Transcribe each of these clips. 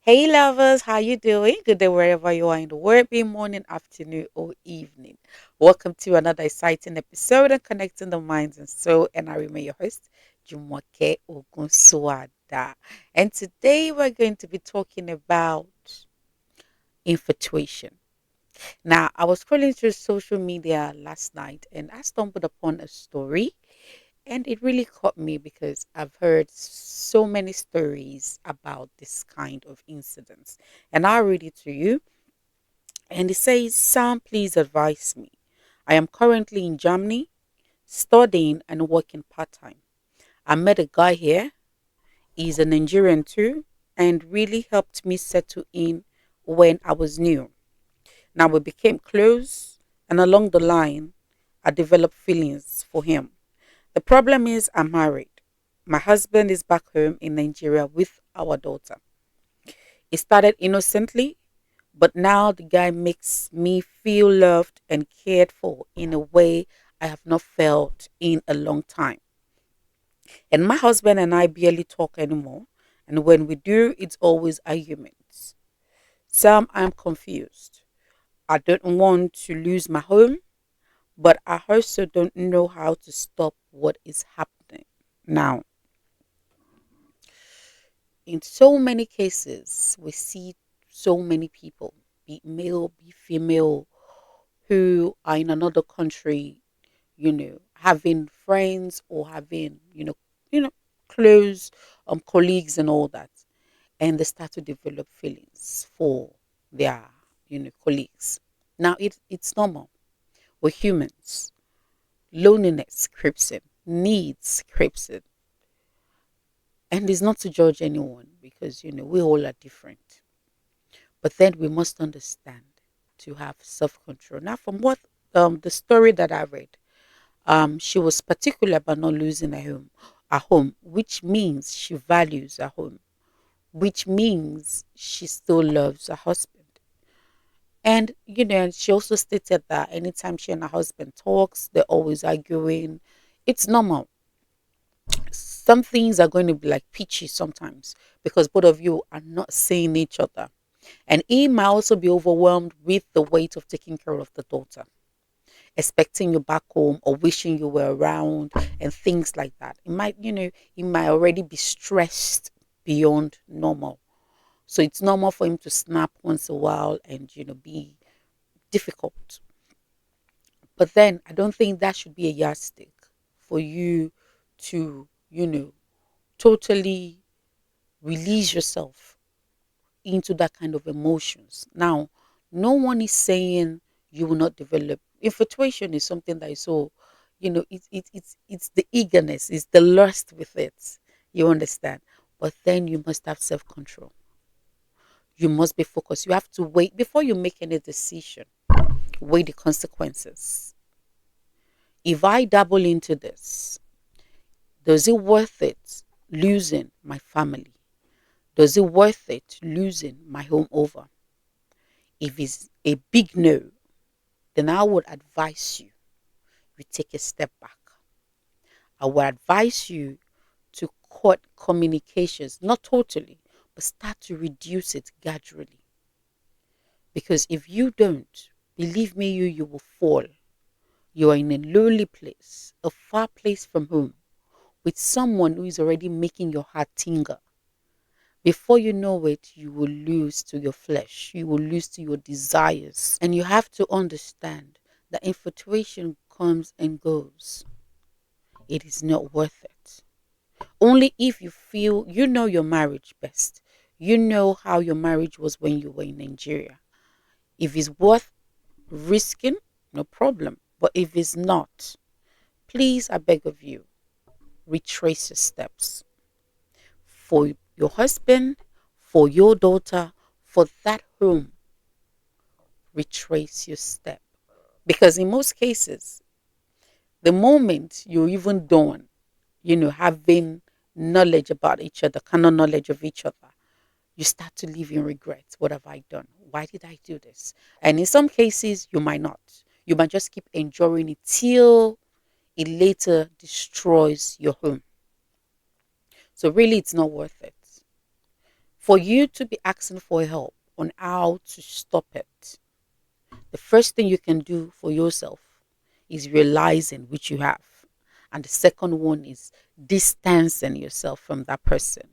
Hey lovers, how you doing? Good day wherever you are in the world, be morning, afternoon, or evening. Welcome to another exciting episode of Connecting the Minds and Soul. And I remain your host, Jumoke Ogunsuada. And today we're going to be talking about infatuation. Now, I was scrolling through social media last night and I stumbled upon a story. And it really caught me because I've heard so many stories about this kind of incidents. And I'll read it to you. And it says, Sam, please advise me. I am currently in Germany, studying and working part time. I met a guy here. He's a Nigerian too, and really helped me settle in when I was new. Now we became close, and along the line, I developed feelings for him. The problem is, I'm married. My husband is back home in Nigeria with our daughter. It started innocently, but now the guy makes me feel loved and cared for in a way I have not felt in a long time. And my husband and I barely talk anymore. And when we do, it's always arguments. Some I'm confused. I don't want to lose my home, but I also don't know how to stop what is happening now. In so many cases, we see so many people, be male, be female, who are in another country, having friends or having, close colleagues and all that, and they start to develop feelings for their, colleagues. Now it's normal. We're humans. Loneliness creeps in, needs creeps in, and it's not to judge anyone because we all are different. But then we must understand to have self control. Now, from what the story that I read, she was particular about not losing her home, which means she values her home, which means she still loves her husband. And and she also stated that anytime she and her husband talks, they're always arguing. It's normal. Some things are going to be like peachy sometimes because both of you are not seeing each other. And he might also be overwhelmed with the weight of taking care of the daughter, expecting you back home or wishing you were around and things like that. He might already be stressed beyond normal. So it's normal for him to snap once a while and, be difficult. But then I don't think that should be a yardstick for you to, totally release yourself into that kind of emotions. Now, no one is saying you will not develop. Infatuation is something that is so, it's the eagerness, it's the lust with it. You understand? But then you must have self control. You must be focused. You have to wait before you make any decision. Weigh the consequences. If I dabble into this, does it worth it losing my family? Does it worth it losing my home over? If it's a big no, then I would advise you take a step back. I would advise you to cut communications, not totally, but start to reduce it gradually. Because if you don't, believe me, you will fall. You are in a lonely place, a far place from home, with someone who is already making your heart tingle. Before you know it, you will lose to your flesh. You will lose to your desires. And you have to understand that infatuation comes and goes. It is not worth it. Only if you feel you know your marriage best. You know how your marriage was when you were in Nigeria. If it's worth risking, no problem. But if it's not, please, I beg of you, retrace your steps for your husband, for your daughter, for that home. Retrace your step. Because in most cases, the moment you're even done, having knowledge about each other, kind of knowledge of each other, you start to live in regret. What have I done? Why did I do this? And in some cases, you might not. You might just keep enjoying it till it later destroys your home. So really, it's not worth it. For you to be asking for help on how to stop it, the first thing you can do for yourself is realizing which you have. And the second one is distancing yourself from that person.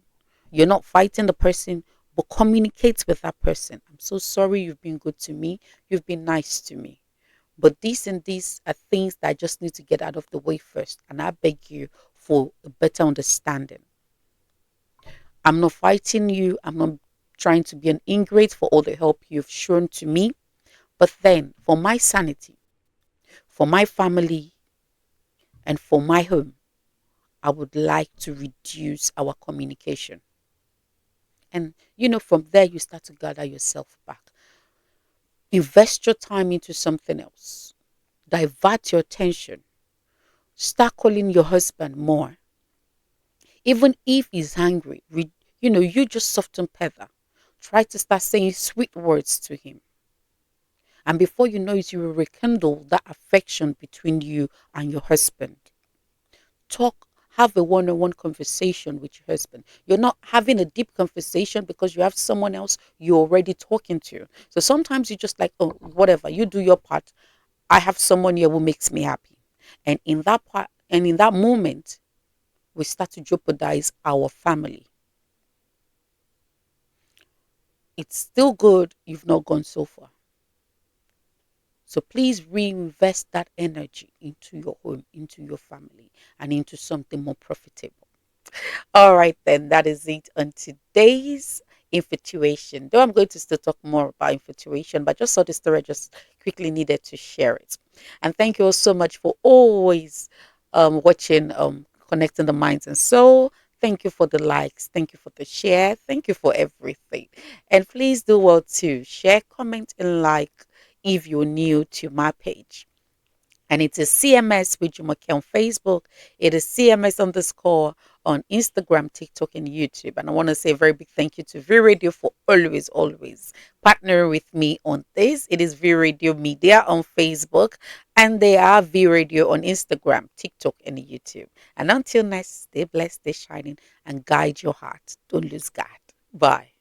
You're not fighting the person, but communicate with that person. I'm so sorry you've been good to me. You've been nice to me. But these and these are things that I just need to get out of the way first. And I beg you for a better understanding. I'm not fighting you. I'm not trying to be an ingrate for all the help you've shown to me. But then, for my sanity, for my family, and for my home, I would like to reduce our communication. And, from there, you start to gather yourself back. Invest your time into something else. Divert your attention. Start calling your husband more. Even if he's angry, you just soften pedal. Try to start saying sweet words to him. And before you know it, you will rekindle that affection between you and your husband. Talk, have a one-on-one conversation with your husband. You're not having a deep conversation because you have someone else you're already talking to. So sometimes you just like, oh, whatever, you do your part. I have someone here who makes me happy. And in that part, and in that moment, we start to jeopardize our family. It's still good you've not gone so far. So please reinvest that energy into your home, into your family, and into something more profitable. All right, then, that is it on today's infatuation. Though I'm going to still talk more about infatuation, but just saw the story, I just quickly needed to share it. And thank you all so much for always watching Connecting the Minds and Soul. Thank you for the likes. Thank you for the share. Thank you for everything. And please do well to share, comment, and like if you're new to my page. And it is CMS with Jumoke on Facebook. It is CMS underscore on Instagram, TikTok, and YouTube. And I want to say a very big thank you to V Radio for always partnering with me on this. It is V Radio Media on Facebook, and they are V Radio on Instagram, TikTok, and YouTube. And until next, stay blessed, stay shining, and guide your heart. Don't lose God. Bye.